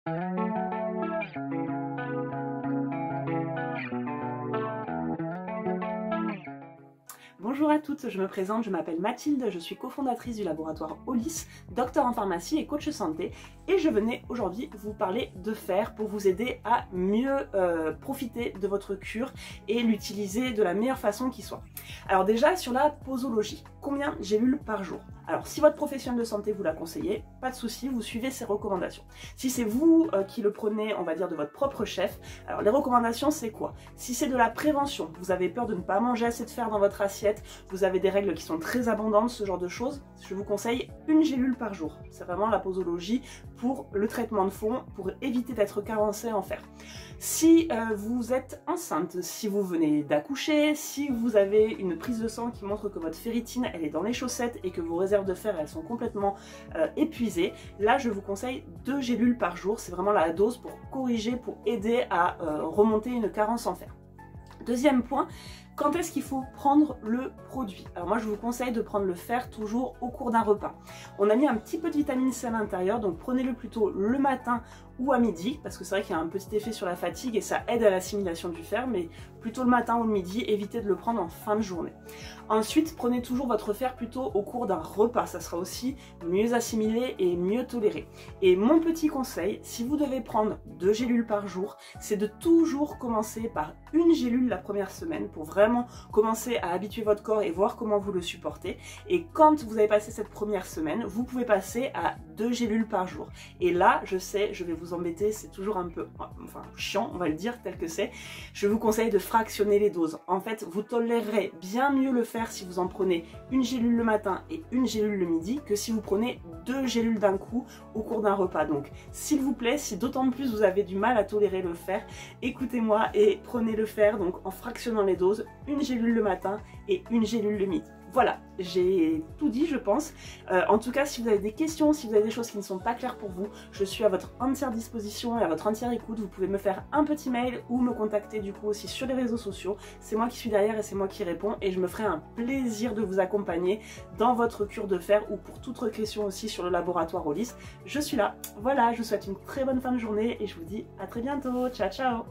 Bonjour à toutes, je me présente, je m'appelle Mathilde, je suis cofondatrice du laboratoire Olis, docteur en pharmacie et coach santé, et je venais aujourd'hui vous parler de fer pour vous aider à mieux profiter de votre cure et l'utiliser de la meilleure façon qui soit. Alors déjà sur la posologie, combien de gélules par jour? Alors si votre professionnel de santé vous l'a conseillé, pas de souci, vous suivez ses recommandations. Si c'est vous qui le prenez, on va dire de votre propre chef, alors les recommandations c'est quoi? Si c'est de la prévention, vous avez peur de ne pas manger assez de fer dans votre assiette, vous avez des règles qui sont très abondantes, ce genre de choses, je vous conseille une gélule par jour. C'est vraiment la posologie pour le traitement de fond, pour éviter d'être carencé en fer. Si vous êtes enceinte, si vous venez d'accoucher, si vous avez une prise de sang qui montre que votre ferritine elle est dans les chaussettes et que vos réserves de fer elles sont complètement épuisées, là je vous conseille 2 gélules par jour, c'est vraiment la dose pour corriger, pour aider à remonter une carence en fer. Deuxième point, quand est-ce qu'il faut prendre le produit? Alors moi je vous conseille de prendre le fer toujours au cours d'un repas. On a mis un petit peu de vitamine C à l'intérieur, donc prenez-le plutôt le matin ou à midi, parce que c'est vrai qu'il y a un petit effet sur la fatigue et ça aide à l'assimilation du fer, mais plutôt le matin ou le midi, évitez de le prendre en fin de journée. Ensuite, prenez toujours votre fer plutôt au cours d'un repas, ça sera aussi mieux assimilé et mieux toléré. Et mon petit conseil, si vous devez prendre 2 gélules par jour, c'est de toujours commencer par une gélule la première semaine pour vraiment commencer à habituer votre corps et voir comment vous le supportez. Et quand vous avez passé cette première semaine, vous pouvez passer à 2 gélules par jour. Et là, je sais, je vais vous embêter, c'est toujours un peu chiant, on va le dire tel que c'est. Je vous conseille de fractionner les doses. En fait, vous tolérerez bien mieux le fer si vous en prenez une gélule le matin et une gélule le midi que si vous prenez 2 gélules d'un coup au cours d'un repas. Donc, s'il vous plaît, si d'autant plus vous avez du mal à tolérer le fer, écoutez-moi et prenez le fer donc en fractionnant les doses, une gélule le matin et une gélule le midi. Voilà, j'ai tout dit je pense. En tout cas, si vous avez des questions, si vous avez des choses qui ne sont pas claires pour vous, je suis à votre entière disposition et à votre entière écoute. Vous pouvez me faire un petit mail ou me contacter du coup aussi sur les réseaux sociaux. C'est moi qui suis derrière et c'est moi qui réponds et je me ferai un plaisir de vous accompagner dans votre cure de fer ou pour toute autre question aussi sur le laboratoire Olis. Je suis là. Voilà, je vous souhaite une très bonne fin de journée et je vous dis à très bientôt. Ciao ciao.